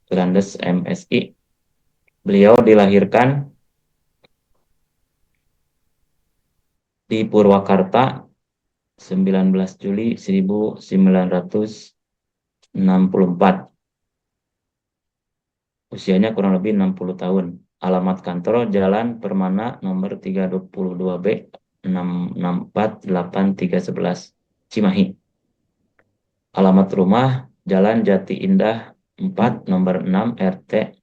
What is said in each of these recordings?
Grandes MSI. Beliau dilahirkan di Purwakarta 19 Juli 1964. Usianya kurang lebih 60 tahun. Alamat kantor Jalan Permana nomor 322B 6648311 Cimahi. Alamat rumah Jalan Jati Indah 4 nomor 6 RT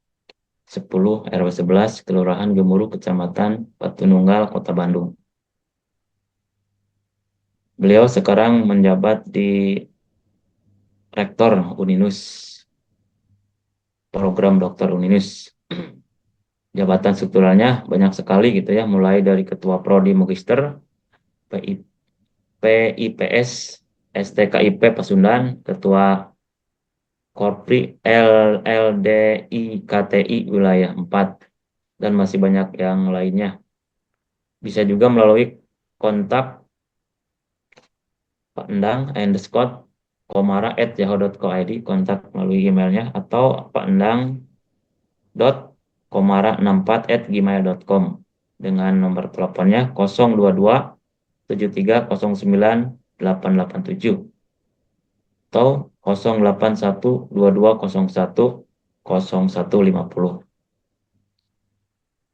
10 RW 11 Kelurahan Gemuruh Kecamatan Patununggal Kota Bandung. Beliau sekarang menjabat di Rektor Uninus, program Dokter Uninus. Jabatan strukturalnya banyak sekali gitu ya, mulai dari Ketua Prodi Magister, PIPS, STKIP Pasundan, Ketua Korpri LLDI Wilayah 4, dan masih banyak yang lainnya. Bisa juga melalui kontak Pak Endang _komara@yahoo.co.id, kontak melalui emailnya, atau pakendang.komara64@gmail.com dengan nomor teleponnya 022 7309887 atau 081220100150.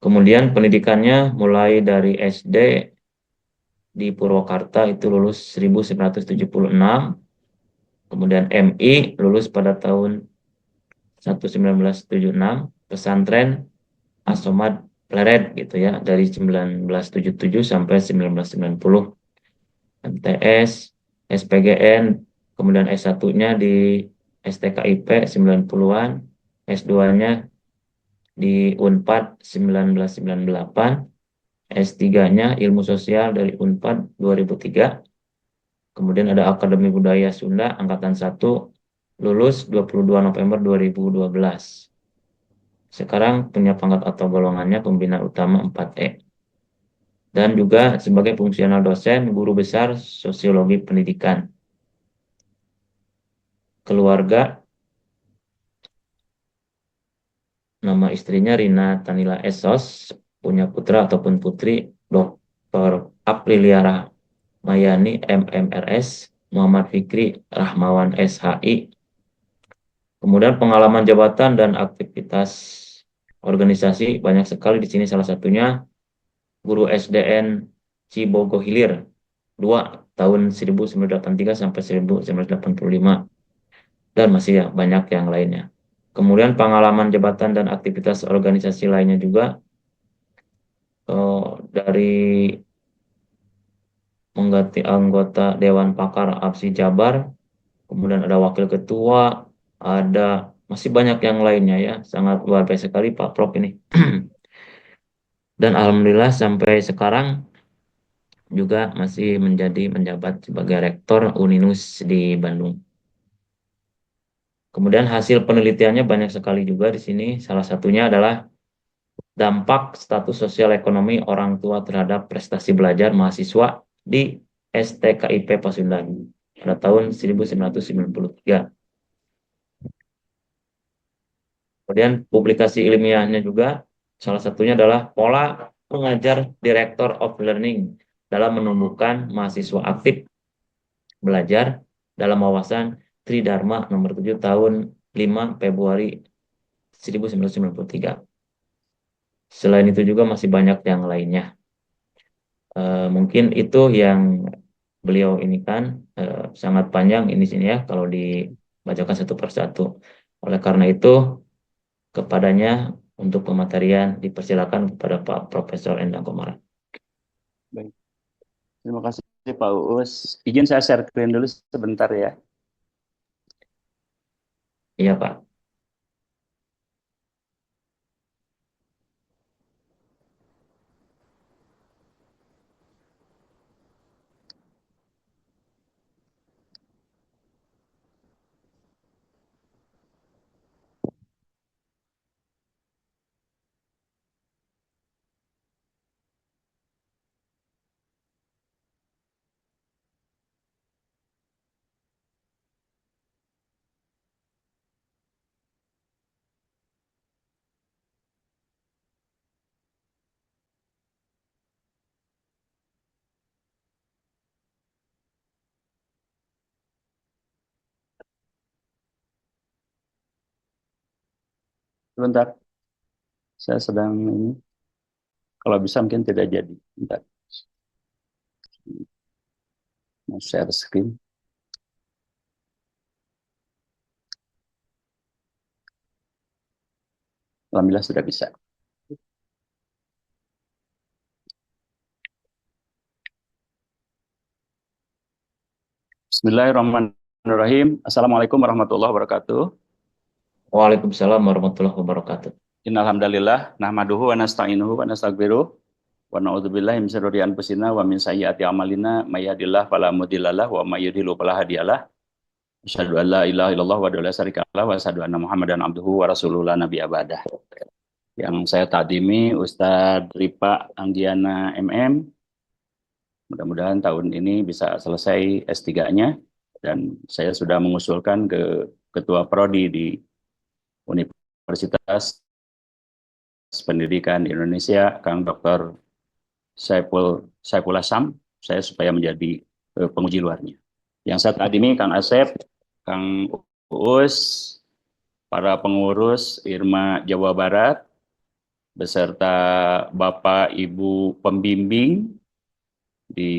Kemudian pendidikannya mulai dari SD di Purwakarta itu lulus 1976, kemudian MI lulus pada tahun 1976, pesantren Asomad Pleret gitu ya dari 1977 sampai 1990, MTS, SPGN, kemudian S1-nya di STKIP 90-an, S2-nya di Unpad 1998, S3-nya Ilmu Sosial dari Unpad 2003, kemudian ada Akademi Budaya Sunda Angkatan 1, lulus 22 November 2012. Sekarang punya pangkat atau golongannya Pembina Utama 4E. Dan juga sebagai fungsional dosen, guru besar Sosiologi Pendidikan. Keluarga, nama istrinya Rina Tanila Esos, punya putra ataupun putri Dr. Aprilia Rahmayani MMRS, Muhammad Fikri Rahmawan SHI. Kemudian pengalaman jabatan dan aktivitas organisasi banyak sekali di sini, salah satunya guru SDN Cibogo Hilir 2 tahun 1983 sampai 1985, dan masih ya banyak yang lainnya. Kemudian pengalaman jabatan dan aktivitas organisasi lainnya juga, dari mengganti anggota Dewan Pakar APSI Jabar, kemudian ada wakil ketua, ada masih banyak yang lainnya ya, sangat luar biasa sekali Pak Prof ini. Dan alhamdulillah sampai sekarang juga masih menjabat sebagai rektor Uninus di Bandung. Kemudian hasil penelitiannya banyak sekali juga di sini. Salah satunya adalah dampak status sosial ekonomi orang tua terhadap prestasi belajar mahasiswa di STKIP Pasundan pada tahun 1993. Kemudian publikasi ilmiahnya juga salah satunya adalah pola mengajar Director of Learning dalam menumbuhkan mahasiswa aktif belajar dalam wawasan Tridharma nomor 7 tahun 5 Februari 1993. Selain itu juga masih banyak yang lainnya. Mungkin itu yang beliau ini kan, sangat panjang ini sini ya kalau dibacakan satu persatu. Oleh karena itu kepadanya untuk pematerian dipersilakan kepada Pak Profesor Endang Komara. Baik. Terima kasih Pak Uus. Izin saya share screen dulu sebentar ya. Iya Pak. Sebentar, saya sedang ini. Kalau bisa mungkin tidak jadi. Bentar, mau share screen. Alhamdulillah sudah bisa. Bismillahirrahmanirrahim. Assalamualaikum warahmatullahi wabarakatuh. Waalaikumsalam warahmatullahi wabarakatuh. Innalhamdalillah, nahmaduhu wa nasta'inuhu wa nastaghfiruh. Wa na'udzubillahi min syururi anfusina wa min sayyiati a'malina may yahdihillahu fala mudhillalah wa may yudhlil fala hadiyalah. Asyhadu an la ilaha illallah wa la syarikalah wa asyhadu anna Muhammadan abduhu wa rasuluhu la nabiyya ba'dah. Yang saya takdimi Ustadz Ripa Anggiana MM. Mudah-mudahan tahun ini bisa selesai S3-nya dan saya sudah mengusulkan ke Ketua Prodi di Universitas Pendidikan Indonesia, Kang Dr. Saiful Hasan, saya supaya menjadi penguji luarnya. Yang saya takdimi Kang Asep, Kang Uus, para pengurus IRMA Jawa Barat, beserta Bapak Ibu pembimbing di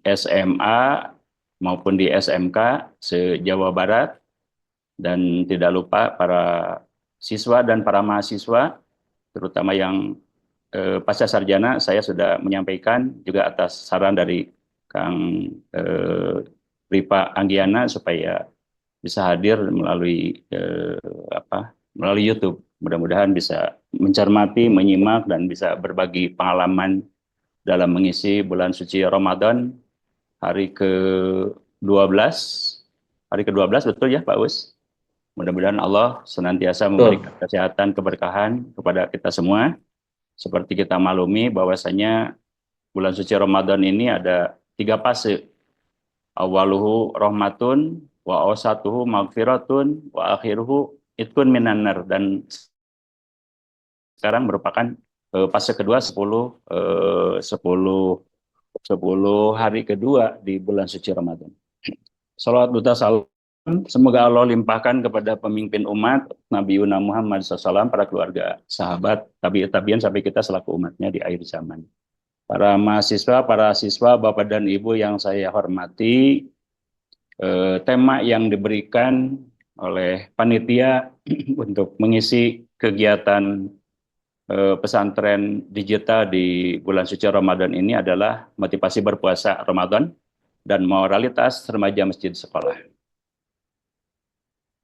SMA maupun di SMK se-Jawa Barat, dan tidak lupa para siswa dan para mahasiswa, terutama yang pasca sarjana. Saya sudah menyampaikan juga atas saran dari Kang Ripa Anggiana supaya bisa hadir melalui melalui YouTube. Mudah-mudahan bisa mencermati, menyimak, dan bisa berbagi pengalaman dalam mengisi bulan suci Ramadan hari ke-12. Hari ke-12 betul ya Pak Us? Mudah-mudahan Allah senantiasa memberikan Betul. kesehatan, keberkahan kepada kita semua. Seperti kita maklumi bahwasanya bulan suci Ramadan ini ada 3 fase. Awaluhu rahmatun, wa awsatuhu magfiratun, wa akhiruhu itkun minanar. Dan sekarang merupakan fase kedua, 10 hari kedua di bulan suci Ramadan. Salawat duta salam semoga Allah limpahkan kepada pemimpin umat Nabi Yuna Muhammad SAW, para keluarga, sahabat, tabi'in sampai kita selaku umatnya di akhir zaman. Para mahasiswa, para siswa, Bapak dan Ibu yang saya hormati, tema yang diberikan oleh panitia untuk mengisi kegiatan pesantren digital di bulan suci Ramadan ini adalah motivasi berpuasa Ramadan dan moralitas remaja masjid sekolah.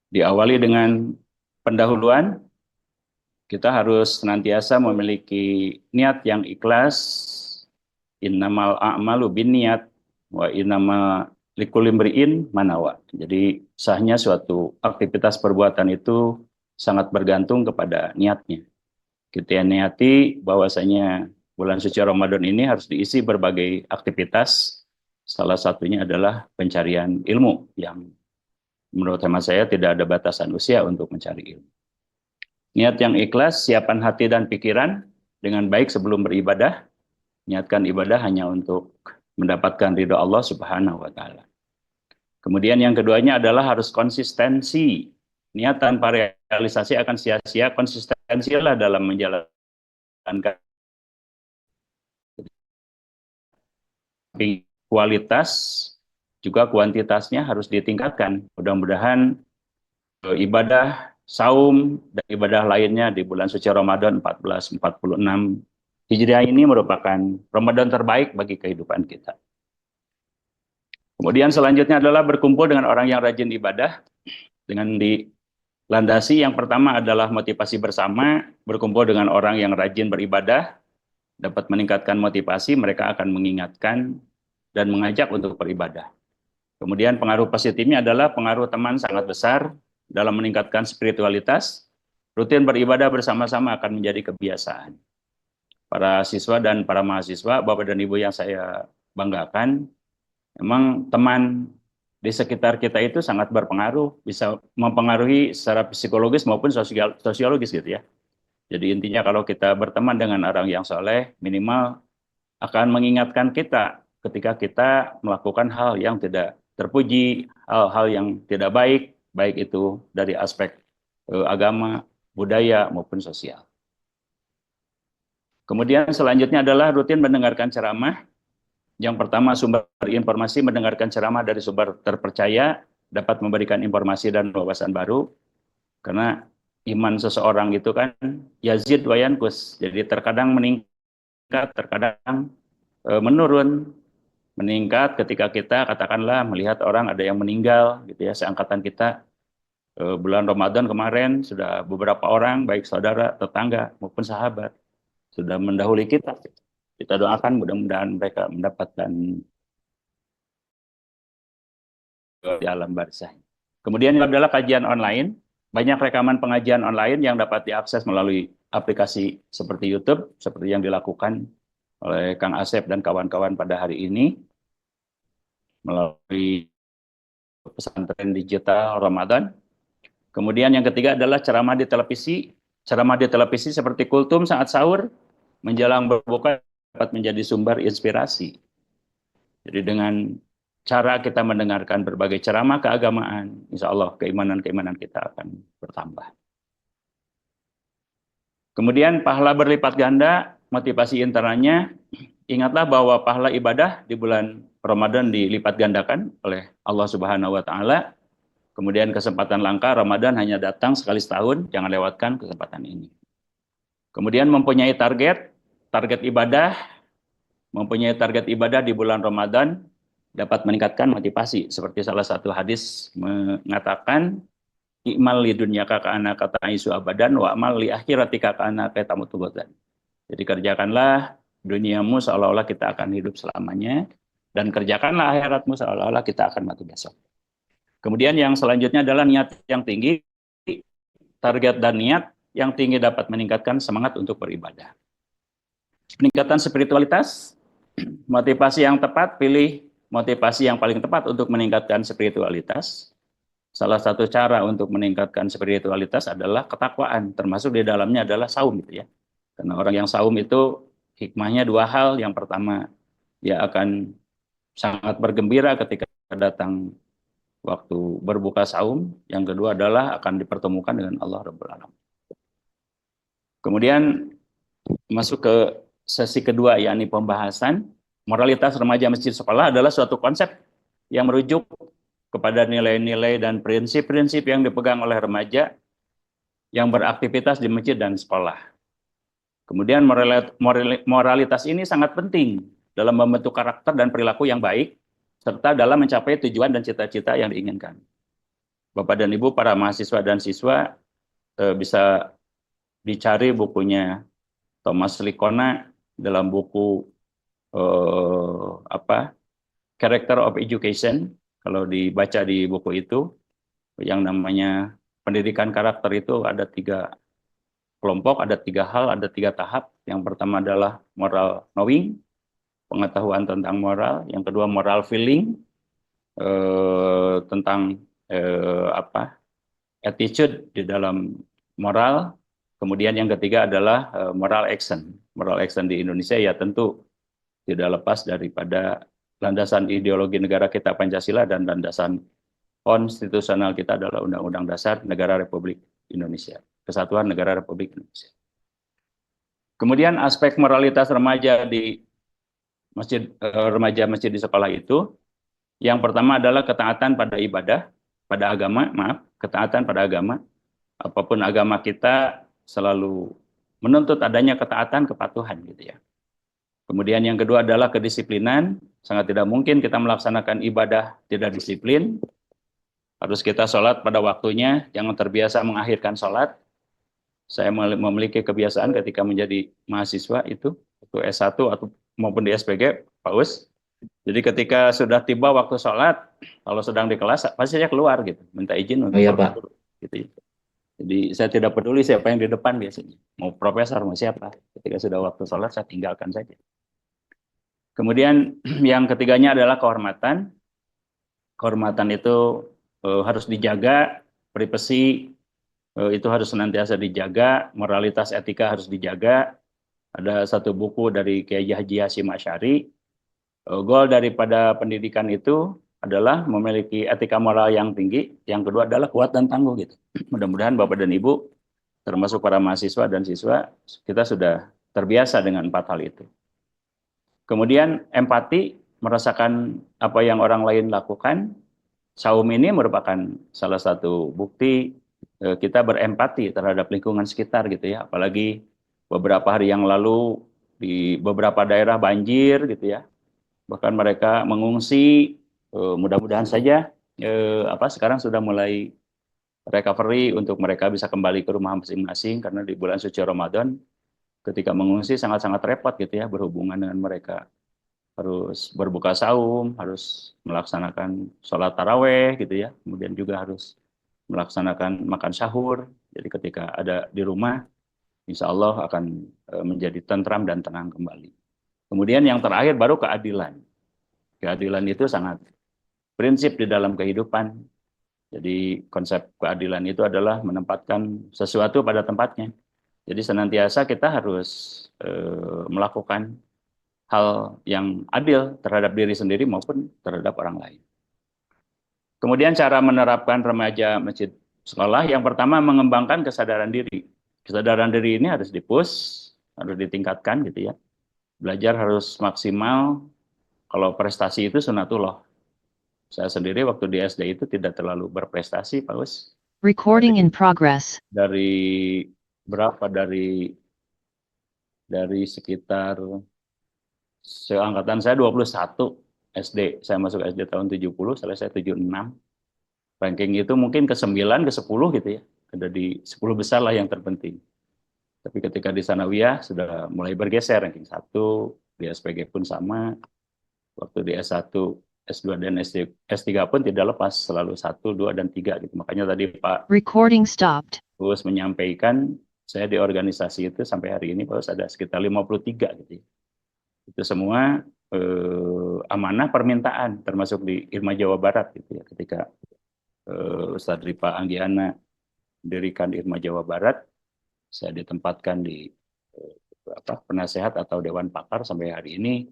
Diawali dengan pendahuluan, kita harus senantiasa memiliki niat yang ikhlas. Innamal a'malu binniyat wa innama likulli imri'in manawa. Jadi sahnya suatu aktivitas perbuatan itu sangat bergantung kepada niatnya. Kita niati bahwasanya bulan suci Ramadan ini harus diisi berbagai aktivitas. Salah satunya adalah pencarian ilmu yang menurut hemat saya tidak ada batasan usia untuk mencari ilmu. Niat yang ikhlas, siapan hati dan pikiran dengan baik sebelum beribadah. Niatkan ibadah hanya untuk mendapatkan ridho Allah Subhanahu wa Ta'ala. Kemudian yang keduanya adalah harus konsistensi. Niat tanpa realisasi akan sia-sia. Konsistensilah dalam menjalankan kualitas, juga kuantitasnya harus ditingkatkan. Mudah-mudahan ibadah saum dan ibadah lainnya di bulan suci Ramadan 1446 Hijriah ini merupakan Ramadan terbaik bagi kehidupan kita. Kemudian selanjutnya adalah berkumpul dengan orang yang rajin ibadah dengan dilandasi. Yang pertama adalah motivasi bersama. Berkumpul dengan orang yang rajin beribadah dapat meningkatkan motivasi, mereka akan mengingatkan dan mengajak untuk beribadah. Kemudian pengaruh positifnya adalah pengaruh teman sangat besar dalam meningkatkan spiritualitas. Rutin beribadah bersama-sama akan menjadi kebiasaan. Para siswa dan para mahasiswa, Bapak dan Ibu yang saya banggakan, memang teman di sekitar kita itu sangat berpengaruh, bisa mempengaruhi secara psikologis maupun sosiologis gitu ya. Jadi intinya kalau kita berteman dengan orang yang soleh, minimal akan mengingatkan kita ketika kita melakukan hal yang tidak terpuji, hal-hal yang tidak baik, baik itu dari aspek agama, budaya maupun sosial. Kemudian selanjutnya adalah rutin mendengarkan ceramah. Yang pertama, sumber informasi, mendengarkan ceramah dari sumber terpercaya dapat memberikan informasi dan wawasan baru. Karena iman seseorang itu kan yazid wa yanqus. Jadi terkadang meningkat, terkadang menurun. Meningkat ketika kita katakanlah melihat orang ada yang meninggal gitu ya, seangkatan kita bulan Ramadan kemarin sudah beberapa orang baik saudara, tetangga maupun sahabat sudah mendahului kita. Kita doakan mudah-mudahan mereka mendapatkan di alam barzah. Kemudian adalah kajian online. Banyak rekaman pengajian online yang dapat diakses melalui aplikasi seperti YouTube, seperti yang dilakukan oleh Kang Asep dan kawan-kawan pada hari ini melalui pesantren digital Ramadan. Kemudian yang ketiga adalah ceramah di televisi. Ceramah di televisi seperti kultum saat sahur menjelang berbuka dapat menjadi sumber inspirasi. Jadi dengan cara kita mendengarkan berbagai ceramah keagamaan, insya Allah keimanan-keimanan kita akan bertambah. Kemudian pahala berlipat ganda, motivasi internalnya, ingatlah bahwa pahala ibadah di bulan Ramadan dilipat gandakan oleh Allah Subhanahu wa Ta'ala. Kemudian kesempatan langka, Ramadan hanya datang sekali setahun, jangan lewatkan kesempatan ini. Kemudian mempunyai target ibadah, di bulan Ramadan dapat meningkatkan motivasi. Seperti salah satu hadis mengatakan, i'mal li dunyaka ka'ana kata isu abadan, wa amal li akhiratika ka'ana katamutu ghadan. Jadi kerjakanlah duniamu seolah-olah kita akan hidup selamanya, dan kerjakanlah akhiratmu seolah-olah kita akan mati besok. Kemudian yang selanjutnya adalah niat yang tinggi. Target dan niat yang tinggi dapat meningkatkan semangat untuk beribadah. Peningkatan spiritualitas, motivasi yang tepat, pilih motivasi yang paling tepat untuk meningkatkan spiritualitas. Salah satu cara untuk meningkatkan spiritualitas adalah ketakwaan, termasuk di dalamnya adalah saum gitu ya. Karena orang yang saum itu hikmahnya dua hal. Yang pertama, dia akan sangat bergembira ketika datang waktu berbuka saum. Yang kedua adalah akan dipertemukan dengan Allah Rabbul Alamin. Kemudian masuk ke sesi kedua, yakni pembahasan moralitas remaja masjid sekolah adalah suatu konsep yang merujuk kepada nilai-nilai dan prinsip-prinsip yang dipegang oleh remaja yang beraktivitas di masjid dan sekolah. Kemudian moralitas ini sangat penting dalam membentuk karakter dan perilaku yang baik, serta dalam mencapai tujuan dan cita-cita yang diinginkan. Bapak dan Ibu, para mahasiswa dan siswa bisa dicari bukunya Thomas Likona dalam buku Character of Education. Kalau dibaca di buku itu, yang namanya pendidikan karakter itu ada 3 kelompok, ada 3 hal, ada 3 tahap. Yang pertama adalah moral knowing, pengetahuan tentang moral. Yang kedua moral feeling, tentang attitude di dalam moral. Kemudian yang ketiga adalah moral action. Moral action di Indonesia ya tentu tidak lepas daripada landasan ideologi negara kita Pancasila, dan landasan konstitusional kita adalah Undang-Undang Dasar Negara Republik Indonesia, Kesatuan Negara Republik Indonesia. Kemudian aspek moralitas remaja di remaja masjid di sekolah itu, yang pertama adalah ketaatan pada ibadah, ketaatan pada agama. Apapun agama kita selalu menuntut adanya ketaatan, kepatuhan gitu ya. Kemudian yang kedua adalah kedisiplinan. Sangat tidak mungkin kita melaksanakan ibadah tidak disiplin. Harus kita sholat pada waktunya, jangan terbiasa mengakhirkan sholat. Saya memiliki kebiasaan ketika menjadi mahasiswa itu, waktu S1 atau maupun di SPG, Pak Us. Jadi ketika sudah tiba waktu sholat, kalau sedang di kelas, pasti saya keluar gitu, minta izin untuk iya, Pak. gitu. Jadi saya tidak peduli siapa yang di depan biasanya, mau profesor, mau siapa. Ketika sudah waktu sholat, saya tinggalkan saja. Kemudian yang ketiganya adalah kehormatan. Kehormatan itu harus dijaga, privasi itu harus senantiasa dijaga, moralitas etika harus dijaga. Ada satu buku dari Kiai Haji Hasyim Asy'ari, goal daripada pendidikan itu adalah memiliki etika moral yang tinggi, yang kedua adalah kuat dan tangguh gitu. Mudah-mudahan Bapak dan Ibu termasuk para mahasiswa dan siswa, kita sudah terbiasa dengan 4 hal itu. Kemudian empati, merasakan apa yang orang lain lakukan. Saum ini merupakan salah satu bukti kita berempati terhadap lingkungan sekitar gitu ya. Apalagi beberapa hari yang lalu di beberapa daerah banjir gitu ya. Bahkan mereka mengungsi, mudah-mudahan saja sekarang sudah mulai recovery untuk mereka bisa kembali ke rumah masing-masing, karena di bulan suci Ramadan ketika mengungsi sangat-sangat repot gitu ya, berhubungan dengan mereka harus berbuka saum, harus melaksanakan sholat taraweh gitu ya, kemudian juga harus melaksanakan makan sahur. Jadi ketika ada di rumah, insya Allah akan menjadi tentram dan tenang kembali. Kemudian yang terakhir baru keadilan. Keadilan itu sangat prinsip di dalam kehidupan. Jadi konsep keadilan itu adalah menempatkan sesuatu pada tempatnya. Jadi senantiasa kita harus melakukan hal yang adil terhadap diri sendiri maupun terhadap orang lain. Kemudian cara menerapkan remaja masjid sekolah, yang pertama mengembangkan kesadaran diri. Kesadaran diri ini harus dipush, harus ditingkatkan gitu ya. Belajar harus maksimal. Kalau prestasi itu sunatullah. Saya sendiri waktu di SD itu tidak terlalu berprestasi, Pak Us. Recording in progress. Dari berapa? Dari sekitar seangkatan saya 21 SD. Saya masuk SD tahun 70, selesai 76. Ranking itu mungkin ke 9, ke 10 gitu ya. Ada di 10 besar lah yang terpenting. Tapi ketika di Sanawiyah sudah mulai bergeser, ranking 1, di SPG pun sama. Waktu di S1, S2 dan S3 pun tidak lepas, selalu 1, 2, dan 3 gitu. Makanya tadi Pak Recording stopped. Gus menyampaikan, saya di organisasi itu sampai hari ini Pak Gus ada sekitar 53 gitu ya. Itu semua amanah permintaan, termasuk di Irma Jawa Barat gitu ya. Ketika Ustadz Ripa Anggiana mendirikan Irma Jawa Barat, saya ditempatkan di penasehat atau dewan pakar sampai hari ini,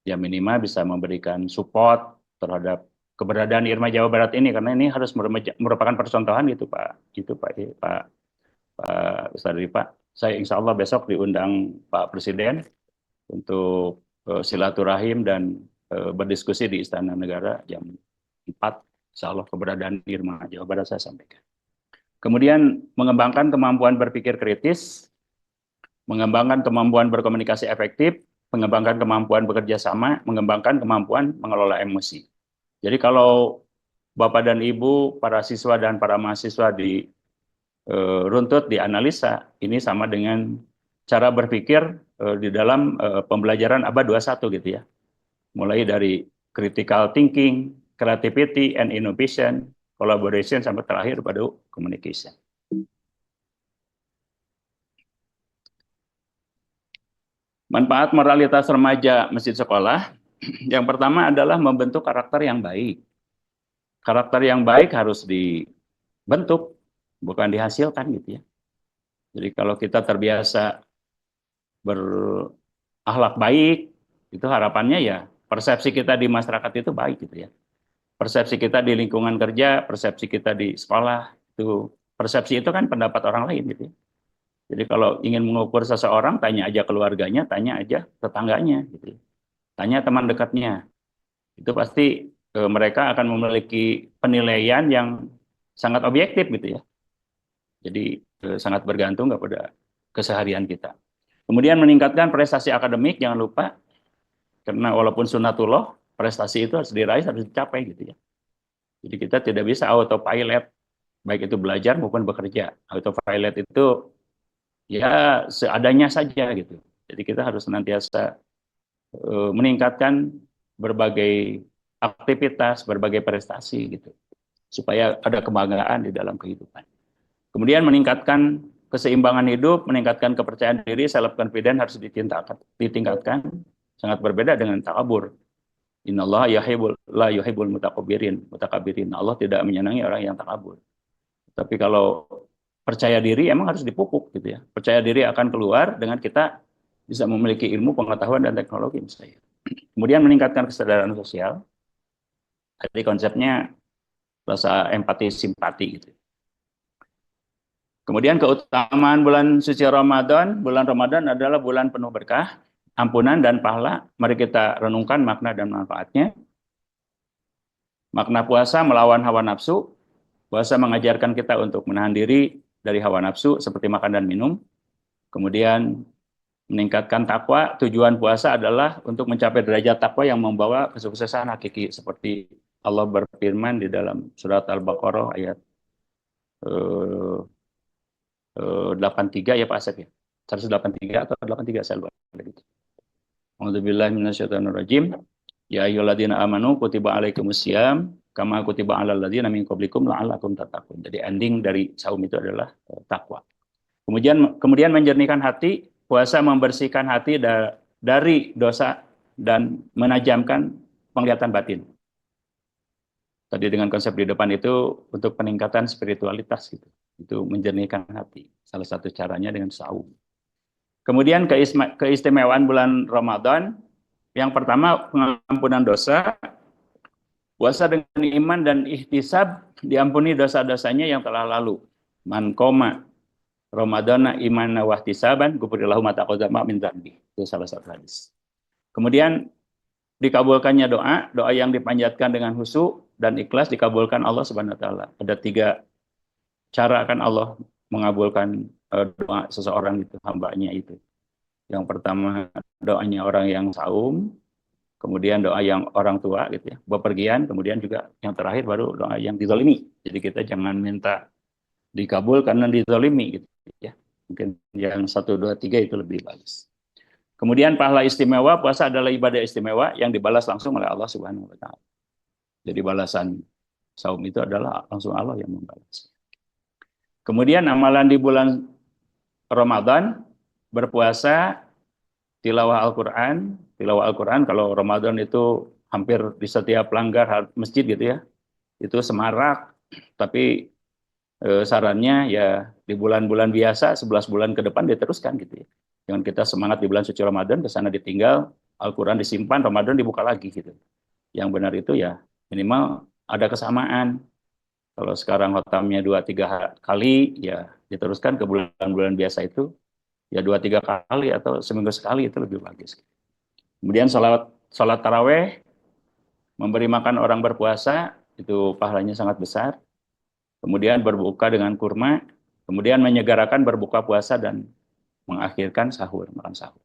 ya minimal bisa memberikan support terhadap keberadaan Irma Jawa Barat ini, karena ini harus merupakan percontohan gitu Pak Ustadz Ripa. Saya insya Allah besok diundang Pak Presiden untuk silaturahim dan berdiskusi di Istana Negara jam 4. Insya Allah keberadaan Irma Jawa Barat saya sampaikan. Kemudian mengembangkan kemampuan berpikir kritis, mengembangkan kemampuan berkomunikasi efektif, mengembangkan kemampuan bekerja sama, mengembangkan kemampuan mengelola emosi. Jadi kalau Bapak dan Ibu, para siswa dan para mahasiswa di runtut dianalisa, ini sama dengan cara berpikir di dalam pembelajaran abad 21 gitu ya. Mulai dari critical thinking, creativity and innovation, collaboration, sampai terakhir pada communication. Manfaat moralitas remaja masjid sekolah, yang pertama adalah membentuk karakter yang baik. Karakter yang baik harus dibentuk, bukan dihasilkan gitu ya. Jadi kalau kita terbiasa berakhlak baik, itu harapannya ya persepsi kita di masyarakat itu baik gitu ya. Persepsi kita di lingkungan kerja, persepsi kita di sekolah, itu persepsi itu kan pendapat orang lain gitu ya. Jadi kalau ingin mengukur seseorang, tanya aja keluarganya, tanya aja tetangganya gitu ya. Tanya teman dekatnya. Itu pasti mereka akan memiliki penilaian yang sangat objektif gitu ya. Jadi sangat bergantung kepada keseharian kita. Kemudian meningkatkan prestasi akademik, jangan lupa, karena walaupun sunatullah, prestasi itu harus diraih, harus dicapai gitu ya. Jadi kita tidak bisa autopilot, baik itu belajar maupun bekerja. Autopilot itu ya seadanya saja gitu. Jadi kita harus senantiasa meningkatkan berbagai aktivitas, berbagai prestasi gitu, supaya ada kebanggaan di dalam kehidupan. Kemudian meningkatkan keseimbangan hidup, meningkatkan kepercayaan diri, self confidence harus ditingkatkan. Sangat berbeda dengan takabur. Innallaha la yuhibbul mutakabirin. Allah tidak menyenangi orang yang takabur. Tapi kalau percaya diri emang harus dipupuk gitu ya. Percaya diri akan keluar dengan kita bisa memiliki ilmu, pengetahuan, dan teknologi misalnya. Kemudian meningkatkan kesadaran sosial. Jadi konsepnya rasa empati simpati gitu. Kemudian keutamaan bulan suci Ramadan. Bulan Ramadan adalah bulan penuh berkah, ampunan dan pahala. Mari kita renungkan makna dan manfaatnya. Makna puasa melawan hawa nafsu. Puasa mengajarkan kita untuk menahan diri dari hawa nafsu seperti makan dan minum. Kemudian meningkatkan takwa. Tujuan puasa adalah untuk mencapai derajat takwa yang membawa kesuksesan hakiki. Seperti Allah berfirman di dalam surat Al-Baqarah ayat 83 ya Pak Asep ya. 183 atau 83 saya lupa. A'udzubillahi minasyaitonirrajim. Ya ayyuhalladzina amanu kutiba alaikumusiyam kama kutiba alal ladzina min qablikum la'allakum tattaqun. Jadi ending dari saum itu adalah takwa. Kemudian menjernihkan hati, puasa membersihkan hati dari dosa dan menajamkan penglihatan batin. Tadi dengan konsep di depan itu untuk peningkatan spiritualitas gitu. Itu menjernihkan hati. Salah satu caranya dengan saum. Kemudian keistimewaan bulan Ramadan, yang pertama pengampunan dosa, puasa dengan iman dan ihtisab, diampuni dosa-dosanya yang telah lalu. Man qoma Ramadana imana wa ihtisaban, ghufira ma taqaddama min dzambi. Itu salah satu hadis. Kemudian dikabulkannya doa yang dipanjatkan dengan khusyuk dan ikhlas dikabulkan Allah Subhanahu wa taala. Ada 3 cara kan Allah mengabulkan doa seseorang itu, hambanya itu. Yang pertama doanya orang yang saum, kemudian doa yang orang tua gitu ya, bepergian, kemudian juga yang terakhir baru doa yang dizalimi. Jadi kita jangan minta dikabul karena dizalimi gitu ya. Mungkin yang 1, 2, 3 itu lebih bagus. Kemudian pahala istimewa, puasa adalah ibadah istimewa yang dibalas langsung oleh Allah Subhanahu wa taala. Jadi balasan saum itu adalah langsung Allah yang membalas. Kemudian amalan di bulan Ramadan, berpuasa, tilawah Al-Quran. Tilawah Al-Quran kalau Ramadan itu hampir di setiap langgar masjid gitu ya. Itu semarak, tapi sarannya ya di bulan-bulan biasa, 11 bulan ke depan diteruskan gitu ya. Jangan kita semangat di bulan suci Ramadan, ke sana ditinggal, Al-Quran disimpan, Ramadan dibuka lagi gitu. Yang benar itu ya minimal ada kesamaan. Kalau sekarang khotamnya 2-3 kali, ya diteruskan ke bulan-bulan biasa itu, ya 2-3 kali atau seminggu sekali itu lebih bagus. Kemudian sholat taraweh, memberi makan orang berpuasa, itu pahalanya sangat besar. Kemudian berbuka dengan kurma, kemudian menyegerakan berbuka puasa dan mengakhirkan sahur, makan sahur.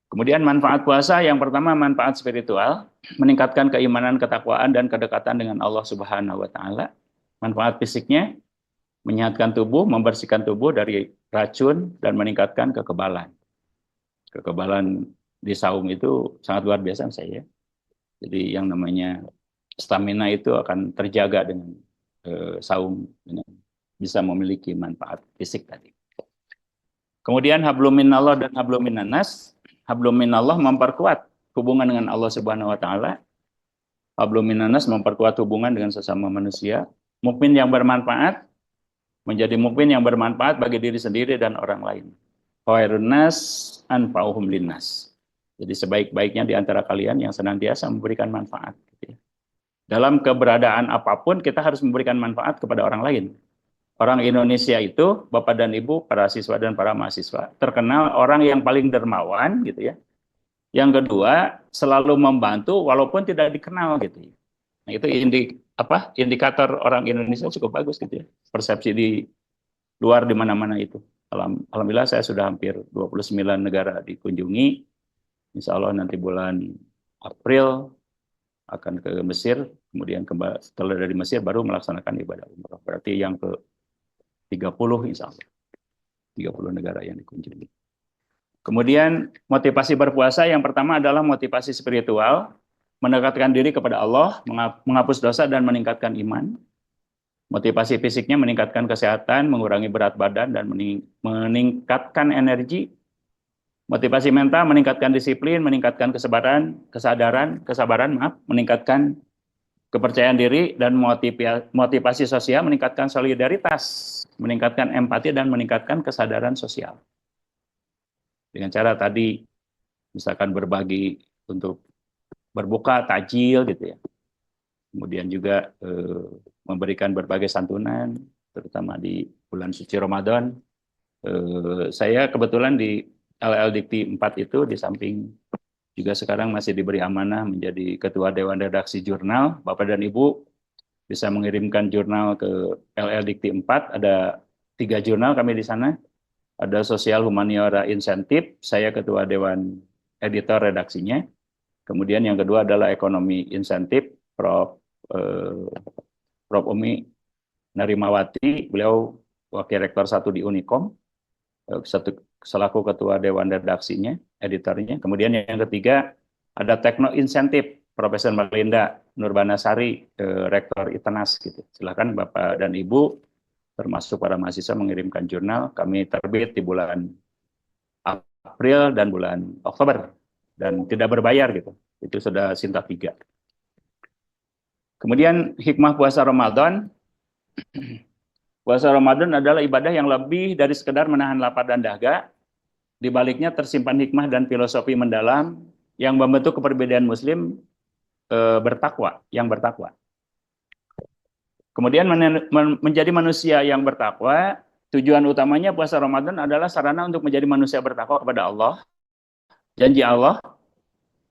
Kemudian manfaat puasa, yang pertama manfaat spiritual, meningkatkan keimanan, ketakwaan, dan kedekatan dengan Allah Subhanahu wa taala. Manfaat fisiknya, menyehatkan tubuh, membersihkan tubuh dari racun, dan meningkatkan kekebalan. Kekebalan di saum itu sangat luar biasa saya. Jadi yang namanya stamina itu akan terjaga dengan saum, dengan bisa memiliki manfaat fisik tadi. Kemudian hablum minallah dan hablum minannas. Hablum minallah memperkuat hubungan dengan Allah Subhanahu wa taala. Hablum minannas memperkuat hubungan dengan sesama manusia. Mukmin yang bermanfaat menjadi mukmin yang bermanfaat bagi diri sendiri dan orang lain. Khairun nas anfa'uhum linnas. Jadi sebaik-baiknya di antara kalian yang senantiasa memberikan manfaat. Dalam keberadaan apapun kita harus memberikan manfaat kepada orang lain. Orang Indonesia itu, Bapak dan Ibu, para siswa dan para mahasiswa, terkenal orang yang paling dermawan gitu ya. Yang kedua, selalu membantu walaupun tidak dikenal gitu ya. Nah, itu indikator orang Indonesia cukup bagus gitu ya. Persepsi di luar di mana-mana itu. Alhamdulillah saya sudah hampir 29 negara dikunjungi. Insya Allah nanti bulan April akan ke Mesir, kemudian setelah dari Mesir baru melaksanakan ibadah umrah. Berarti yang ke 30 insya Allah. 30 negara yang dikunjungi. Kemudian motivasi berpuasa yang pertama adalah motivasi spiritual, mendekatkan diri kepada Allah, menghapus dosa dan meningkatkan iman. Motivasi fisiknya meningkatkan kesehatan, mengurangi berat badan dan meningkatkan energi. Motivasi mental meningkatkan disiplin, meningkatkan kesabaran, meningkatkan kepercayaan diri, dan motivasi sosial meningkatkan solidaritas, meningkatkan empati, dan meningkatkan kesadaran sosial. Dengan cara tadi, misalkan berbagi untuk berbuka, takjil gitu ya. Kemudian juga memberikan berbagai santunan, terutama di bulan suci Ramadan. Saya kebetulan di LL Dikti 4 itu di samping juga sekarang masih diberi amanah menjadi Ketua Dewan Redaksi Jurnal. Bapak dan Ibu bisa mengirimkan jurnal ke LL Dikti 4. Ada 3 jurnal kami di sana. Ada Sosial Humaniora Insentif, saya Ketua Dewan Editor redaksinya. Kemudian yang kedua adalah Ekonomi Insentif, Prof. Umi Narimawati, beliau Wakil Rektor 1 di Unikom, selaku Ketua Dewan Redaksinya, editornya. Kemudian yang ketiga ada Tekno Insentif, Profesor Melinda Nurbanasari, Rektor ITENAS gitu. Silakan Bapak dan Ibu termasuk para mahasiswa mengirimkan jurnal. Kami terbit di bulan April dan bulan Oktober dan tidak berbayar gitu. Itu sudah Sinta 3. Kemudian hikmah puasa Ramadan. Puasa Ramadan adalah ibadah yang lebih dari sekedar menahan lapar dan dahaga. Di baliknya tersimpan hikmah dan filosofi mendalam yang membentuk kepribadian Muslim yang bertakwa. Kemudian menjadi manusia yang bertakwa, tujuan utamanya puasa Ramadan adalah sarana untuk menjadi manusia bertakwa kepada Allah. Janji Allah,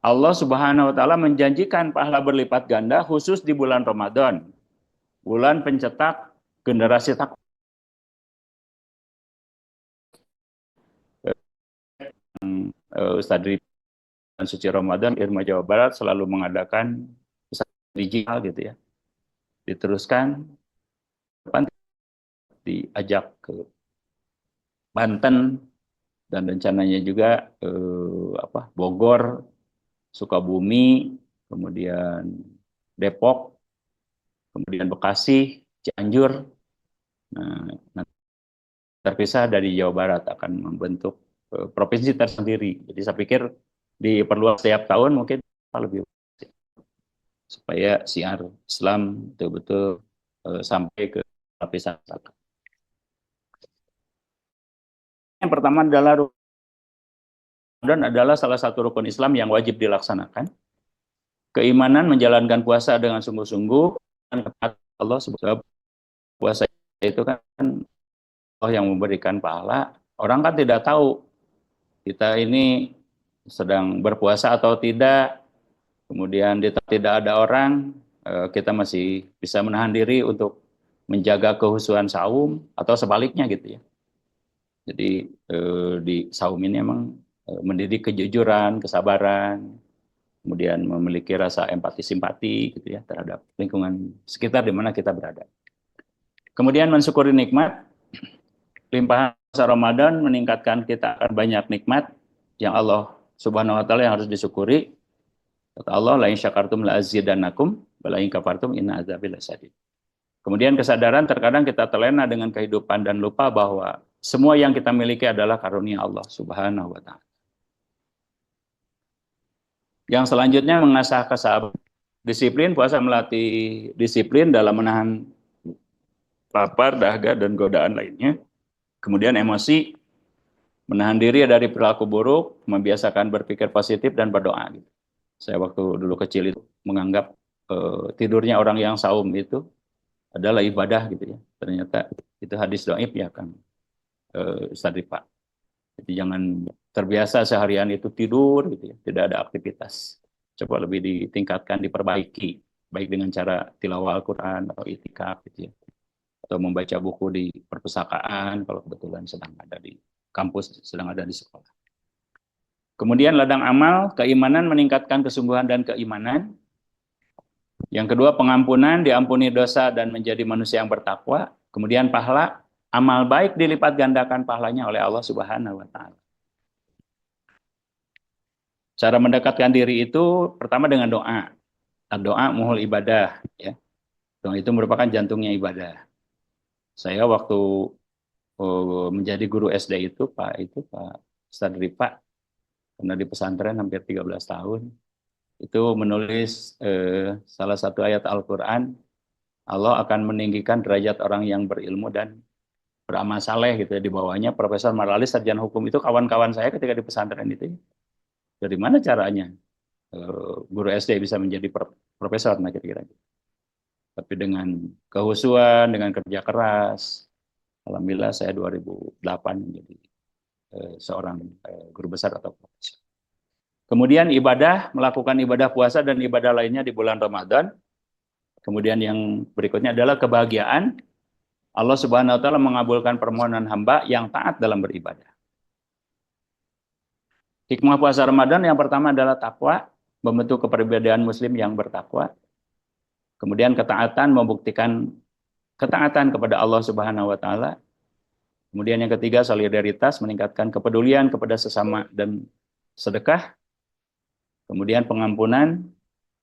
Allah Subhanahu wa taala menjanjikan pahala berlipat ganda khusus di bulan Ramadan. Bulan pencetak generasi takwa. Ustadz dan suci Ramadan Irma Jawa Barat selalu mengadakan digital gitu ya. Diteruskan diajak ke Banten dan rencananya juga Bogor, Sukabumi, kemudian Depok, kemudian Bekasi, Cianjur. Nah, terpisah dari Jawa Barat akan membentuk provinsi tersendiri. Jadi saya pikir diperluas setiap tahun mungkin lebih supaya siar Islam betul-betul sampai ke lapisan masyarakat. Yang pertama adalah Ramadan adalah salah satu rukun Islam yang wajib dilaksanakan. Keimanan menjalankan puasa dengan sungguh-sungguh dan kepada Allah sebab puasa itu kan Allah yang memberikan pahala. Orang kan tidak tahu kita ini sedang berpuasa atau tidak. Kemudian tidak ada orang, kita masih bisa menahan diri untuk menjaga kehusuan saum atau sebaliknya gitu ya. Jadi di saum ini memang mendidik kejujuran, kesabaran, kemudian memiliki rasa empati simpati gitu ya terhadap lingkungan sekitar di mana kita berada. Kemudian mensyukuri nikmat, limpahan puasa Ramadan meningkatkan kita akan banyak nikmat yang Allah Subhanahu wa taala yang harus disyukuri. Kata Allah, la in syakartum la azidannakum wa la in kafartum inna adzabi lasyadid. Kemudian kesadaran terkadang kita terlena dengan kehidupan dan lupa bahwa semua yang kita miliki adalah karunia Allah Subhanahu wa taala. Yang selanjutnya mengasah kesabaran. Disiplin puasa melatih disiplin dalam menahan lapar, dahaga dan godaan lainnya. Kemudian emosi, menahan diri dari perilaku buruk, membiasakan berpikir positif dan berdoa gitu. Saya waktu dulu kecil itu menganggap tidurnya orang yang saum itu adalah ibadah gitu ya. Ternyata itu hadis dhaif ya kan Ustaz Rifa. Jadi jangan terbiasa seharian itu tidur gitu ya, tidak ada aktivitas. Coba lebih ditingkatkan, diperbaiki, baik dengan cara tilawah Al-Quran atau itikaf gitu ya. Atau membaca buku di perpustakaan kalau kebetulan sedang ada di kampus, sedang ada di sekolah. Kemudian ladang amal, keimanan meningkatkan kesungguhan dan keimanan. Yang kedua, pengampunan, diampuni dosa dan menjadi manusia yang bertakwa. Kemudian pahala, amal baik dilipat gandakan pahalanya oleh Allah Subhanahu wa taala. Cara mendekatkan diri itu pertama dengan doa. Doa muhul ibadah ya. Doa itu merupakan jantungnya ibadah. Saya waktu menjadi guru SD itu Pak Ustadz Rifa, karena di pesantren hampir 13 tahun, itu menulis salah satu ayat Al-Quran, Allah akan meninggikan derajat orang yang berilmu dan beramal saleh gitu. Di bawahnya Profesor Marlalis, sarjana hukum, itu kawan-kawan saya ketika di pesantren itu. Dari mana caranya guru SD bisa menjadi profesor, nah kira-kira. Tapi dengan kehusuan, dengan kerja keras, alhamdulillah saya 2008 menjadi seorang guru besar atau profesor. Kemudian melakukan ibadah puasa dan ibadah lainnya di bulan Ramadan. Kemudian yang berikutnya adalah kebahagiaan. Allah Subhanahu wa taala mengabulkan permohonan hamba yang taat dalam beribadah. Hikmah puasa Ramadan yang pertama adalah takwa, membentuk kepribadian muslim yang bertakwa. Kemudian ketaatan membuktikan ketaatan kepada Allah Subhanahu wa taala. Kemudian yang ketiga solidaritas, meningkatkan kepedulian kepada sesama dan sedekah. Kemudian pengampunan,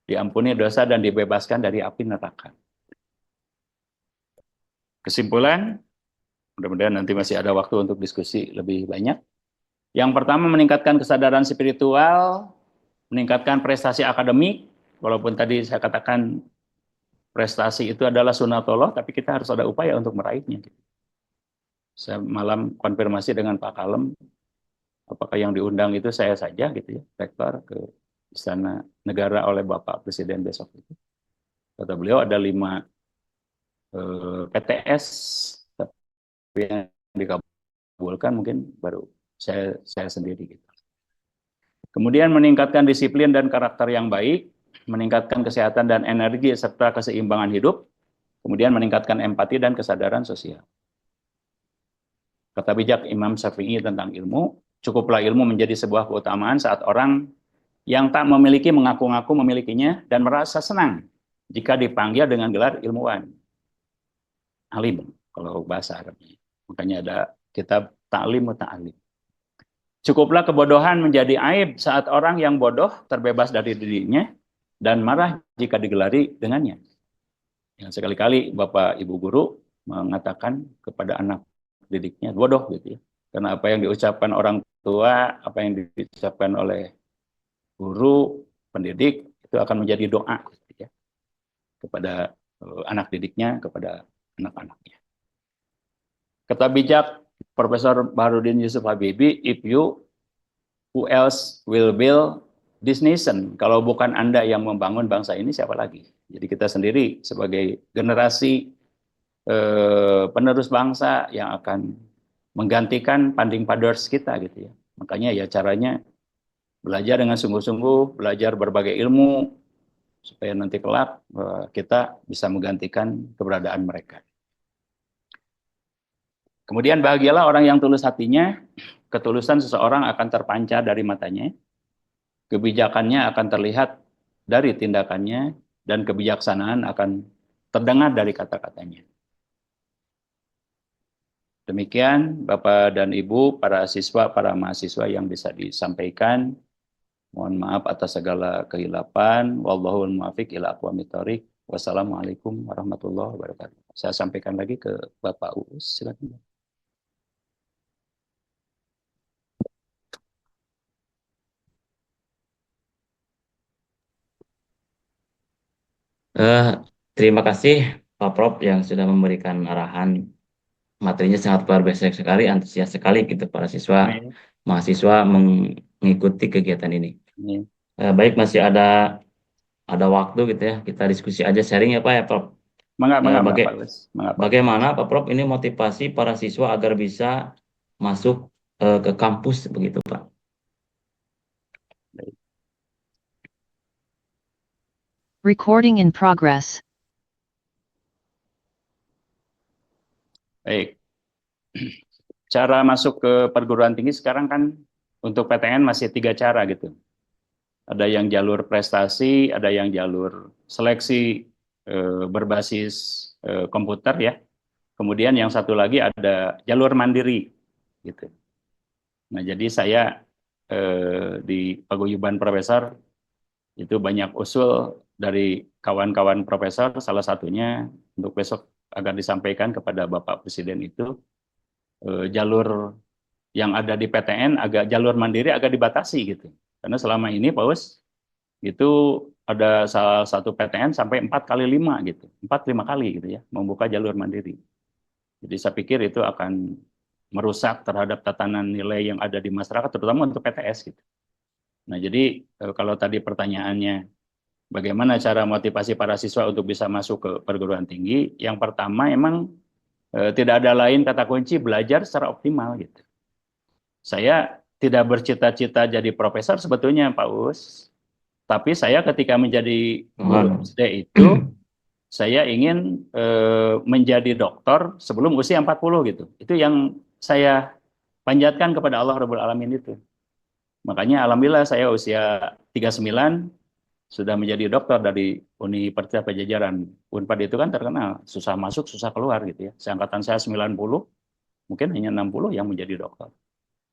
diampuni dosa dan dibebaskan dari api neraka. Kesimpulan, mudah-mudahan nanti masih ada waktu untuk diskusi lebih banyak. Yang pertama meningkatkan kesadaran spiritual, meningkatkan prestasi akademik, walaupun tadi saya katakan prestasi itu adalah sunatullah, tapi kita harus ada upaya untuk meraihnya. Saya malam konfirmasi dengan Pak Kalem, apakah yang diundang itu saya saja gitu ya, rektor ke Istana Negara oleh Bapak Presiden besok itu. Kata beliau ada 5 PTS, tapi yang dikabulkan mungkin baru saya sendiri gitu. Kemudian meningkatkan disiplin dan karakter yang baik, meningkatkan kesehatan dan energi serta keseimbangan hidup, kemudian meningkatkan empati dan kesadaran sosial. Kata bijak Imam Syafi'i tentang ilmu, cukuplah ilmu menjadi sebuah keutamaan saat orang yang tak memiliki mengaku-ngaku memilikinya dan merasa senang jika dipanggil dengan gelar ilmuwan. Alim, kalau bahasa Arabnya. Makanya ada kitab Ta'lim wa Ta'alim. Cukuplah kebodohan menjadi aib saat orang yang bodoh terbebas dari dirinya dan marah jika digelari dengannya. Yang sekali-kali Bapak Ibu guru mengatakan kepada anak didiknya bodoh gitu ya. Karena apa yang diucapkan orang tua, apa yang diucapkan oleh guru, pendidik itu akan menjadi doa gitu ya, kepada anak didiknya, kepada anak-anaknya. Kata bijak Profesor Baharudin Yusuf Habibie, if you, who else will build this nation? Kalau bukan Anda yang membangun bangsa ini, siapa lagi? Jadi kita sendiri sebagai generasi penerus bangsa yang akan menggantikan founding fathers kita gitu ya. Makanya ya caranya belajar dengan sungguh-sungguh, belajar berbagai ilmu supaya nanti kelak kita bisa menggantikan keberadaan mereka. Kemudian bahagialah orang yang tulus hatinya, ketulusan seseorang akan terpancar dari matanya, kebijakannya akan terlihat dari tindakannya, dan kebijaksanaan akan terdengar dari kata-katanya. Demikian Bapak dan Ibu, para siswa, para mahasiswa yang bisa disampaikan. Mohon maaf atas segala kehilapan. Wallahul muwaffiq ila aqwamit thoriq. Wassalamualaikum warahmatullahi wabarakatuh. Saya sampaikan lagi ke Bapak Uus, silakan. Eh, Terima kasih Pak Prof yang sudah memberikan arahan. Materinya sangat luar biasa sekali, antusias sekali gitu para siswa, mahasiswa mengikuti kegiatan ini. Baik, masih ada waktu gitu ya, kita diskusi aja, sharing ya Pak ya Prof. Bagaimana Pak Prof ini motivasi para siswa agar bisa masuk ke kampus begitu Pak? Recording in progress. Baik. Cara masuk ke perguruan tinggi sekarang kan untuk PTN masih 3 cara gitu. Ada yang jalur prestasi, ada yang jalur seleksi berbasis komputer ya. Kemudian yang satu lagi ada jalur mandiri gitu. Nah, jadi saya di paguyuban profesor itu banyak usul dari kawan-kawan profesor, salah satunya untuk besok agar disampaikan kepada Bapak Presiden itu jalur yang ada di PTN jalur mandiri agak dibatasi gitu. Karena selama ini Pak Us itu ada salah satu PTN sampai 4 kali 5 gitu. 4-5 kali gitu ya membuka jalur mandiri. Jadi saya pikir itu akan merusak terhadap tatanan nilai yang ada di masyarakat terutama untuk PTS gitu. Nah, jadi kalau tadi pertanyaannya bagaimana cara motivasi para siswa untuk bisa masuk ke perguruan tinggi? Yang pertama emang tidak ada lain kata kunci belajar secara optimal gitu. Saya tidak bercita-cita jadi profesor sebetulnya Pak Us, tapi saya ketika menjadi guru Mohon. SD itu saya ingin menjadi dokter sebelum usia 40 gitu. Itu yang saya panjatkan kepada Allah Rabbul Alamin itu. Makanya alhamdulillah saya usia 39 sudah menjadi dokter dari Universitas Pajajaran. Unpad itu kan terkenal, susah masuk, susah keluar gitu ya. Seangkatan saya 90, mungkin hanya 60 yang menjadi dokter.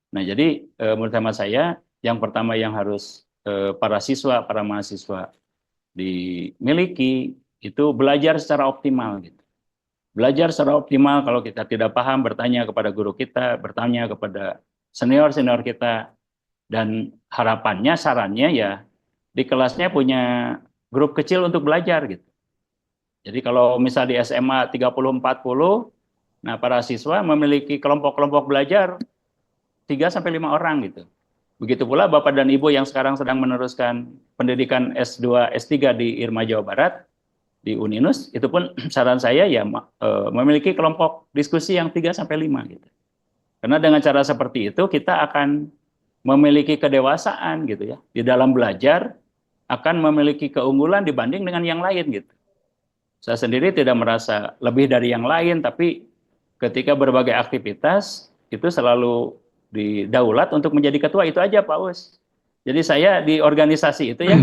Nah, jadi menurut hemat saya, yang pertama yang harus para siswa, para mahasiswa dimiliki, itu belajar secara optimal gitu. Belajar secara optimal, kalau kita tidak paham, bertanya kepada guru kita, bertanya kepada senior-senior kita, dan harapannya, sarannya ya, di kelasnya punya grup kecil untuk belajar gitu. Jadi kalau misal di SMA 30-40, nah para siswa memiliki kelompok-kelompok belajar 3-5 orang gitu. Begitu pula Bapak dan Ibu yang sekarang sedang meneruskan pendidikan S2, S3 di Irma Jawa Barat, di Uninus, itu pun saran saya ya memiliki kelompok diskusi yang 3-5 gitu. Karena dengan cara seperti itu kita akan memiliki kedewasaan gitu ya. Di dalam belajar akan memiliki keunggulan dibanding dengan yang lain gitu. Saya sendiri tidak merasa lebih dari yang lain, tapi ketika berbagai aktivitas itu selalu didaulat untuk menjadi ketua, itu aja Pak Us. Jadi saya di organisasi itu ya,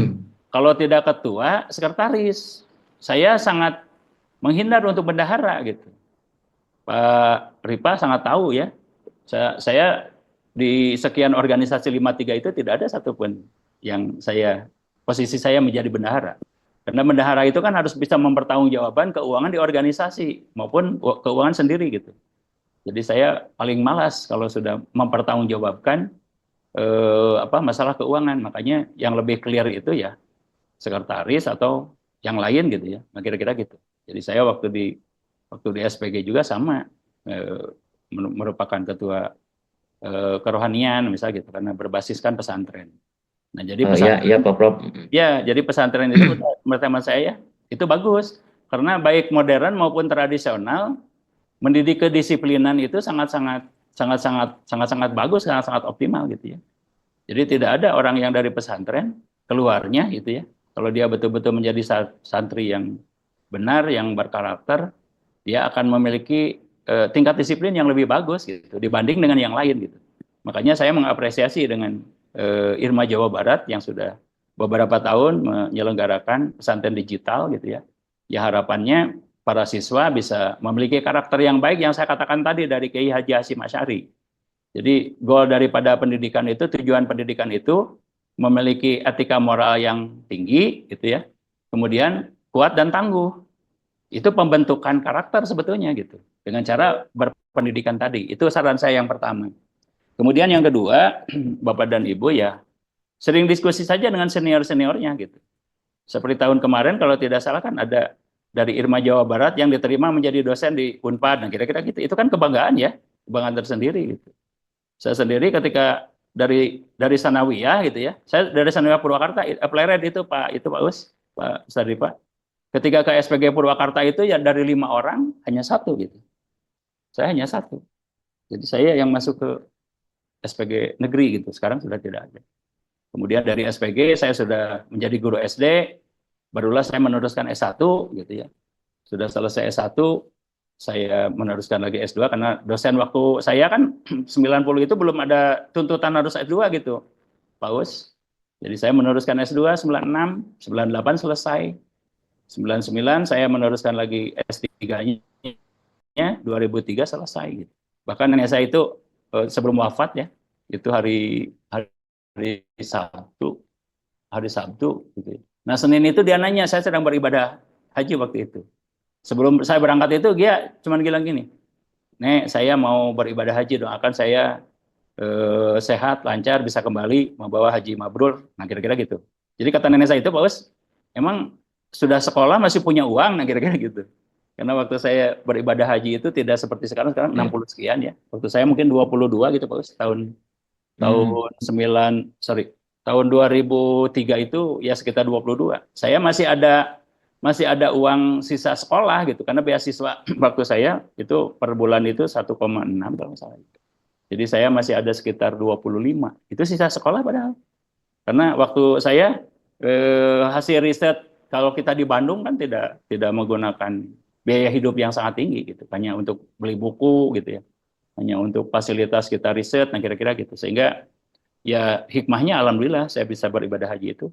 kalau tidak ketua, sekretaris. Saya sangat menghindar untuk bendahara gitu. Pak Ripa sangat tahu ya. Saya di sekian organisasi 53 itu tidak ada satupun yang posisi saya menjadi bendahara. Karena bendahara itu kan harus bisa mempertanggungjawabkan keuangan di organisasi maupun keuangan sendiri gitu. Jadi saya paling malas kalau sudah mempertanggungjawabkan masalah keuangan. Makanya yang lebih clear itu ya sekretaris atau yang lain gitu ya. Nah, kira-kira gitu. Jadi saya waktu di SPG juga sama merupakan ketua kerohanian misalnya gitu karena berbasiskan pesantren. Nah, jadi Ya, Pak Prof. jadi pesantren itu menurut saya itu bagus karena baik modern maupun tradisional mendidik kedisiplinan itu sangat-sangat bagus, sangat-sangat optimal gitu ya. Jadi tidak ada orang yang dari pesantren keluarnya gitu ya. Kalau dia betul-betul menjadi santri yang benar, yang berkarakter, dia akan memiliki tingkat disiplin yang lebih bagus gitu dibanding dengan yang lain gitu. Makanya saya mengapresiasi dengan Irma Jawa Barat yang sudah beberapa tahun menyelenggarakan pesantren digital gitu ya. Ya harapannya para siswa bisa memiliki karakter yang baik yang saya katakan tadi dari Kiai Haji Hasyim Asy'ari. Jadi goal daripada pendidikan itu, tujuan pendidikan itu memiliki etika moral yang tinggi gitu ya. Kemudian kuat dan tangguh. Itu pembentukan karakter sebetulnya gitu. Dengan cara berpendidikan tadi. Itu saran saya yang pertama. Kemudian yang kedua, Bapak dan Ibu ya sering diskusi saja dengan senior-seniornya gitu. Seperti tahun kemarin kalau tidak salah kan ada dari Irma Jawa Barat yang diterima menjadi dosen di Unpad. Nah, kira-kira gitu. Itu kan kebanggaan ya, kebanggaan tersendiri gitu. Saya sendiri ketika dari Sanawiyah gitu ya. Saya dari Sanawiyah Purwakarta, Pleret itu Pak Us, Pak Ustadz Pak. Ketika ke SPG Purwakarta itu ya dari 5 orang hanya 1 gitu. Saya hanya 1. Jadi saya yang masuk ke SPG negeri gitu. Sekarang sudah tidak ada. Kemudian dari SPG saya sudah menjadi guru SD, barulah saya meneruskan S1 gitu ya. Sudah selesai S1, saya meneruskan lagi S2 karena dosen waktu saya kan 90 itu belum ada tuntutan harus S2 gitu, Pak Us. Jadi saya meneruskan S2 96, 98 selesai. 99 saya meneruskan lagi S3-nya, 2003 selesai gitu. Bahkan nenek saya itu sebelum wafat ya, itu hari Sabtu, gitu. Nah, Senin itu dia nanya, saya sedang beribadah haji waktu itu. Sebelum saya berangkat itu dia cuma bilang gini, Nek, saya mau beribadah haji, doakan saya sehat, lancar, bisa kembali membawa haji mabrur. Nah, kira-kira gitu. Jadi kata nenek saya itu, Pak Us, emang sudah sekolah masih punya uang? Nah, kira-kira gitu. Karena waktu saya beribadah haji itu tidak seperti sekarang 60 sekian ya. Waktu saya mungkin 22 gitu Pak Us, tahun 9, sorry, tahun 2003 itu ya sekitar 22. Saya masih ada uang sisa sekolah gitu karena beasiswa waktu saya itu per bulan itu 1,6 kalau nggak salah. Jadi saya masih ada sekitar 25. Itu sisa sekolah padahal. Karena waktu saya hasil riset kalau kita di Bandung kan tidak tidak menggunakan biaya hidup yang sangat tinggi gitu, hanya untuk beli buku gitu ya, hanya untuk fasilitas kita riset, nah kira-kira gitu. Sehingga ya hikmahnya alhamdulillah saya bisa beribadah haji itu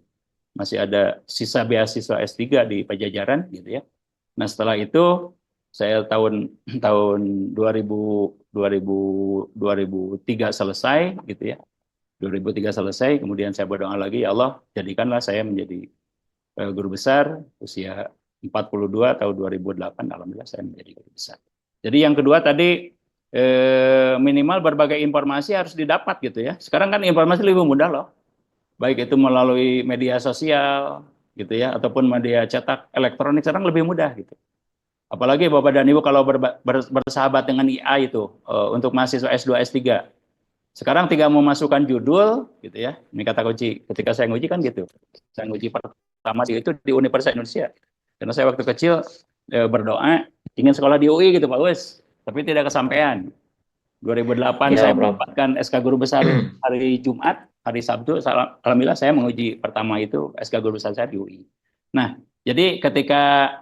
masih ada sisa beasiswa S3 di Pajajaran gitu ya. Nah, setelah itu saya tahun tahun 2003 selesai gitu ya. 2003 selesai, kemudian saya berdoa lagi, ya Allah, jadikanlah saya menjadi guru besar usia 42 tahun 2008, alhamdulillah saya menjadi guru besar. Jadi yang kedua tadi minimal berbagai informasi harus didapat gitu ya. Sekarang kan informasi lebih mudah loh, baik itu melalui media sosial gitu ya, ataupun media cetak elektronik sekarang lebih mudah gitu. Apalagi Bapak dan Ibu kalau bersahabat dengan IA itu untuk mahasiswa S2, S3. Sekarang tinggal memasukkan judul gitu ya. Ini kata kunci ketika saya nguji kan gitu. Saya nguji pertama itu di Universitas Indonesia. Karena saya waktu kecil berdoa ingin sekolah di UI gitu Pak Wes, tapi tidak kesampaian. 2008 Ya, saya Prof. mendapatkan SK Guru Besar hari Jumat, hari Sabtu, alhamdulillah saya menguji pertama itu SK Guru Besar saya di UI. Nah, jadi ketika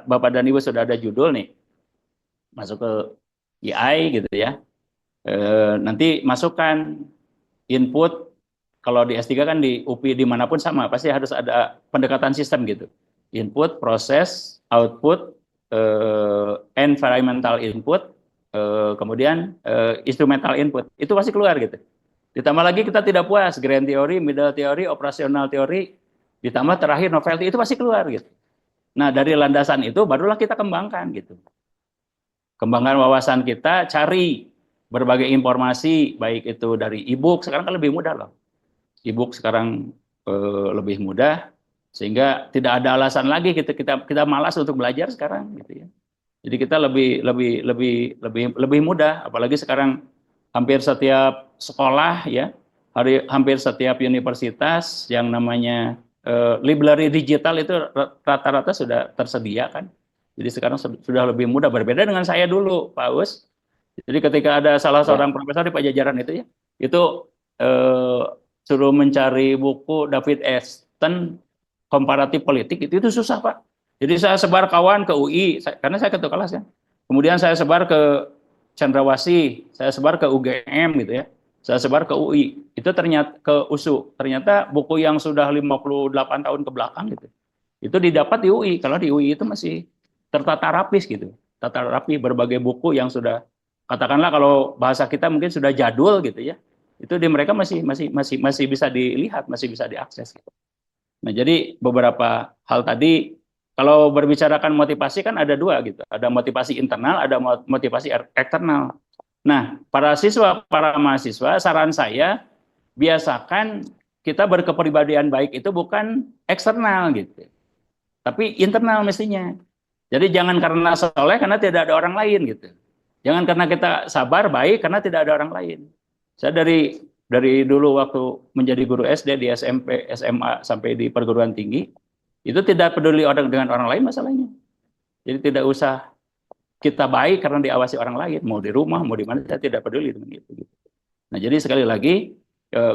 Bapak dan Ibu sudah ada judul nih, masuk ke AI gitu ya, nanti masukkan input. Kalau di S3 kan di UPI dimanapun sama, pasti harus ada pendekatan sistem gitu. Input, proses, output, environmental input, kemudian instrumental input. Itu pasti keluar gitu. Ditambah lagi kita tidak puas, grand theory, middle theory, operational theory, ditambah terakhir novelty, itu pasti keluar gitu. Nah, dari landasan itu barulah kita kembangkan gitu. Kembangkan wawasan kita, cari berbagai informasi, baik itu dari e-book, sekarang kan lebih mudah loh. E-book sekarang lebih mudah, sehingga tidak ada alasan lagi kita malas untuk belajar sekarang gitu ya. Jadi kita lebih mudah, apalagi sekarang hampir setiap sekolah ya, hampir setiap universitas yang namanya library digital itu rata-rata sudah tersedia kan. Jadi sekarang sudah lebih mudah, berbeda dengan saya dulu, Pak Us. Jadi ketika ada salah Ya, seorang profesor di Pajajaran itu ya, itu eh, suruh mencari buku David Easton komparatif politik itu susah Pak. Jadi saya sebar kawan ke UI karena saya ketua kelas ya. Kemudian saya sebar ke Cendrawasih, saya sebar ke UGM gitu ya. Saya sebar ke UI. Itu ternyata ke USU. Ternyata buku yang sudah 58 tahun ke belakang gitu. Itu didapat di UI. Kalau di UI itu masih tertata rapis gitu. Tata rapi berbagai buku yang sudah katakanlah kalau bahasa kita mungkin sudah jadul gitu ya. Itu di mereka masih bisa dilihat, masih bisa diakses gitu. Nah, jadi beberapa hal tadi kalau berbicarakan motivasi kan ada dua gitu. Ada motivasi internal, ada motivasi eksternal. Nah, para mahasiswa, saran saya biasakan kita berkepribadian baik itu bukan eksternal gitu, tapi internal mestinya. Jadi jangan karena soleh karena tidak ada orang lain gitu. Jangan karena kita sabar baik karena tidak ada orang lain. Saya dari dulu waktu menjadi guru SD di SMP, SMA sampai di perguruan tinggi itu tidak peduli dengan orang lain masalahnya. Jadi tidak usah kita baik karena diawasi orang lain, mau di rumah, mau di mana, saya tidak peduli dengan itu. Nah, jadi sekali lagi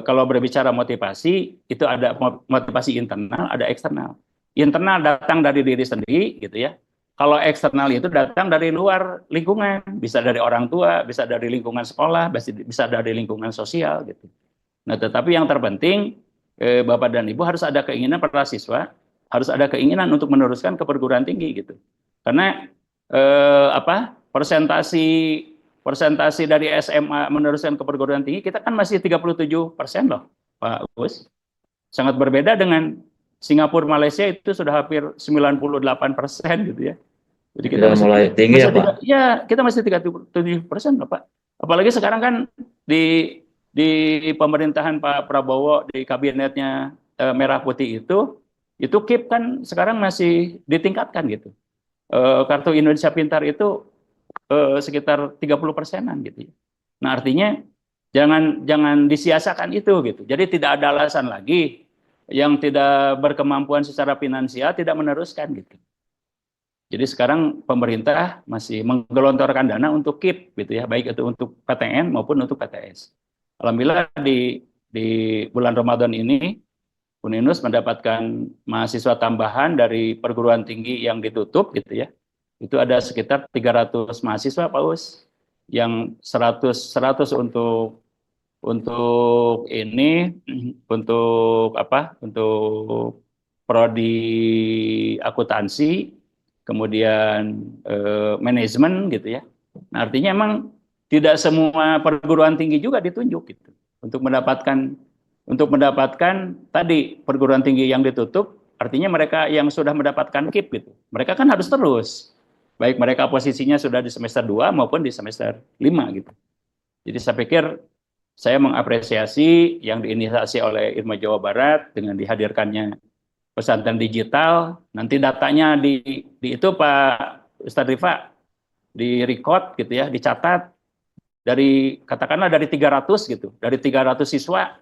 kalau berbicara motivasi itu ada motivasi internal, ada eksternal. Internal datang dari diri sendiri, gitu ya. Kalau eksternal itu datang dari luar lingkungan, bisa dari orang tua, bisa dari lingkungan sekolah, bisa dari lingkungan sosial, gitu. Nah, tetapi yang terpenting Bapak dan Ibu harus ada keinginan para siswa, harus ada keinginan untuk meneruskan ke perguruan tinggi, gitu. Karena persentasi dari SMA meneruskan ke perguruan tinggi kita kan masih 37% loh, Pak Gus. Sangat berbeda dengan Singapura, Malaysia itu sudah hampir 98% gitu ya. Jadi kita sudah mulai tinggi ya, Pak. kita masih 37% loh, Pak. Apalagi sekarang kan di pemerintahan Pak Prabowo di kabinetnya Merah Putih itu KIP kan sekarang masih ditingkatkan gitu. Kartu Indonesia Pintar itu sekitar 30%-an gitu ya. Nah, artinya jangan disia-siakan itu gitu. Jadi tidak ada alasan lagi yang tidak berkemampuan secara finansial tidak meneruskan gitu. Jadi sekarang pemerintah masih menggelontorkan dana untuk KIP gitu ya, baik itu untuk PTN maupun untuk PTS. Alhamdulillah di bulan Ramadan ini Uninus mendapatkan mahasiswa tambahan dari perguruan tinggi yang ditutup gitu ya. Itu ada sekitar 300 mahasiswa Pak Us, yang 100 untuk ini untuk apa? Untuk prodi akuntansi, kemudian manajemen gitu ya. Nah, artinya emang tidak semua perguruan tinggi juga ditunjuk gitu untuk mendapatkan tadi perguruan tinggi yang ditutup, artinya mereka yang sudah mendapatkan KIP gitu. Mereka kan harus terus. Baik mereka posisinya sudah di semester 2 maupun di semester 5 gitu. Jadi saya pikir saya mengapresiasi yang diinisiasi oleh IRMA Jawa Barat dengan dihadirkannya pesantren digital. Nanti datanya di itu Pak Ustadz Rifa di record gitu ya, dicatat dari katakanlah dari 300 gitu, dari 300 siswa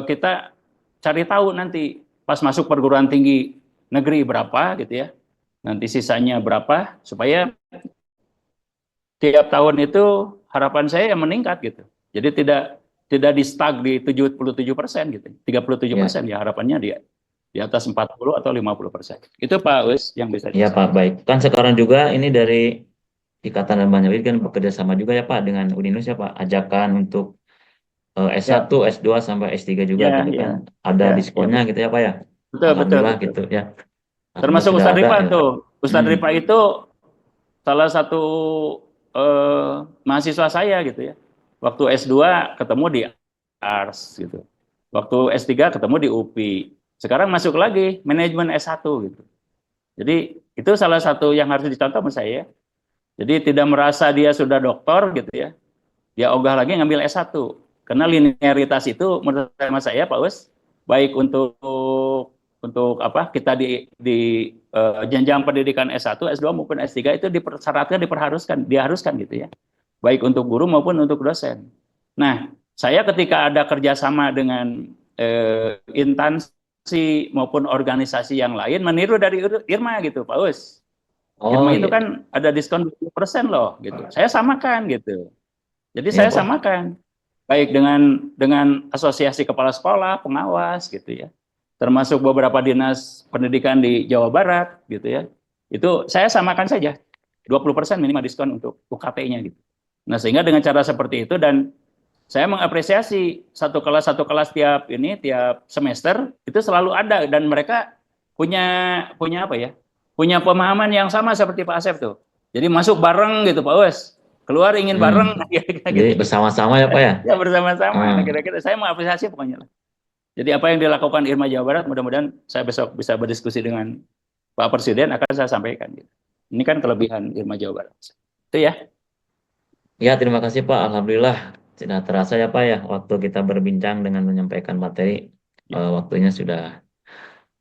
kita cari tahu nanti pas masuk perguruan tinggi negeri berapa gitu ya. Nanti sisanya berapa supaya tiap tahun itu harapan saya yang meningkat gitu. Jadi tidak di stuck di 77% gitu. 37% Ya, ya harapannya di atas 40 atau 50%. Itu Pak Us yang bisa ya saya Pak, sampaikan. baik. Kan sekarang juga ini dari Ikatan dan Banyak kan bekerja sama juga ya Pak dengan Uninus ya Pak. Ajakan untuk Ya, S1, S2 sampai S3 juga ya, gitu kan. ya, Ada ya, diskonnya gitu ya Pak ya. betul, betul, Alhamdulillah betul. gitu ya. Alhamdulillah Termasuk sudah Ustadz ada Rifa ya. tuh. Ustadz Hmm. Rifa itu salah satu mahasiswa saya gitu ya. Waktu S2 ketemu di ARS gitu. Waktu S3 ketemu di UPI. Sekarang masuk lagi manajemen S1 gitu. Jadi itu salah satu yang harus dicontoh sama saya. Jadi tidak merasa dia sudah doktor gitu ya. Dia ogah lagi ngambil S1. Karena linearitas itu menurut saya Pak Us baik untuk apa kita di jenjang pendidikan S1, S2 maupun S3 itu dipersyaratkan diharuskan gitu ya. Baik untuk guru maupun untuk dosen. Nah, saya ketika ada kerjasama dengan instansi maupun organisasi yang lain meniru dari Irma gitu, Pak Us. Oh Irma itu iya, kan ada diskon 20% loh gitu. Saya samakan gitu. Jadi iya saya Pak. samakan baik dengan asosiasi kepala sekolah, pengawas gitu ya. Termasuk beberapa dinas pendidikan di Jawa Barat gitu ya. Itu saya samakan saja 20% minimal diskon untuk UKT-nya gitu. Nah, sehingga dengan cara seperti itu dan saya mengapresiasi satu kelas tiap semester itu selalu ada dan mereka punya punya apa ya? Punya pemahaman yang sama seperti Pak Asep tuh. Jadi masuk bareng gitu Pak Wes. Keluar ingin Hmm. bareng kira-kira Jadi gitu. bersama-sama ya Pak ya. Ya bersama-sama. Hmm. Nah, kira-kira saya mengapresiasi pokoknya lah. Jadi apa yang dilakukan Irma Jawa Barat mudah-mudahan saya besok bisa berdiskusi dengan Pak Presiden akan saya sampaikan gitu. Ini kan kelebihan Irma Jawa Barat. Itu ya. Ya, terima kasih Pak. Alhamdulillah tidak terasa ya Pak ya waktu kita berbincang dengan menyampaikan materi, waktunya sudah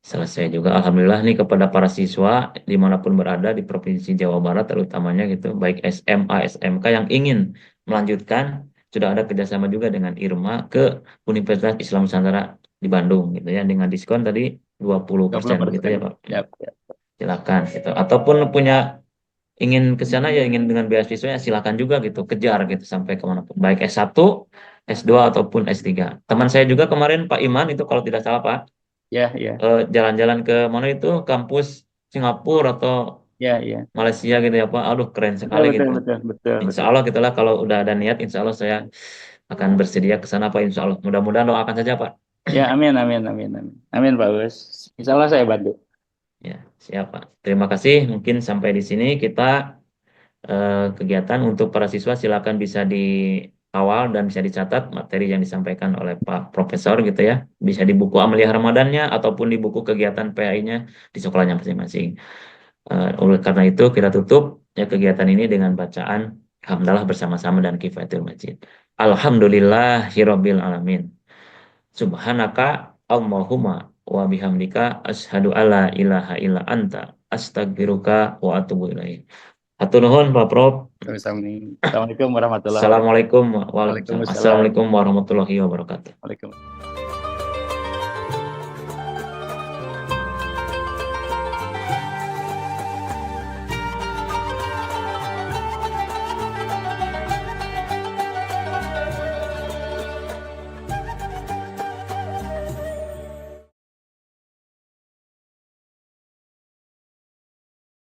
selesai juga. Alhamdulillah nih kepada para siswa dimanapun berada di Provinsi Jawa Barat terutamanya gitu, baik SMA, SMK yang ingin melanjutkan, sudah ada kerjasama juga dengan IRMA ke Universitas Islam Nusantara di Bandung gitu ya dengan diskon tadi 20% begitu 20%. ya Pak. Ya, ya. Silakan gitu. Ataupun punya ingin ke sana ya ingin dengan beasiswa ya silakan juga gitu kejar gitu sampai kemanapun baik S1, S2 ataupun S3. Teman saya juga kemarin Pak Iman itu kalau tidak salah Pak Ya, ya. jalan-jalan ke mana itu kampus Singapura atau Ya, ya. Malaysia gitu ya Pak. Aduh keren Betul, sekali betul, gitu. betul, betul, Insya betul. Allah gitulah kalau udah ada niat Insya Allah saya akan bersedia ke sana Pak Insya Allah. Mudah-mudahan doakan saja Pak. Ya, amin, amin, amin, amin. Amin, Pak Bos. Insya Allah saya bantu. Ya siap Pak. Terima kasih. Mungkin sampai di sini kita kegiatan untuk para siswa silakan bisa dikawal dan bisa dicatat materi yang disampaikan oleh Pak Profesor gitu ya. Bisa di buku Amelia Ramadannya ataupun di buku kegiatan PAI-nya di sekolahnya masing-masing. Oleh karena itu kita tutup ya kegiatan ini dengan bacaan hamdalah bersama-sama dan kifayatul majid. Alhamdulillahirabbil alamin. Subhanaka Allahumma wa bihamdika asyhadu alla ilaha illa anta astaghfiruka wa atubu ilaik. Hatur nuhun Pak Prof. Assalamualaikum warahmatullahi wabarakatuh. Assalamualaikum Waalaikumsalam. Assalamualaikum warahmatullahi wabarakatuh. Waalaikumsalam.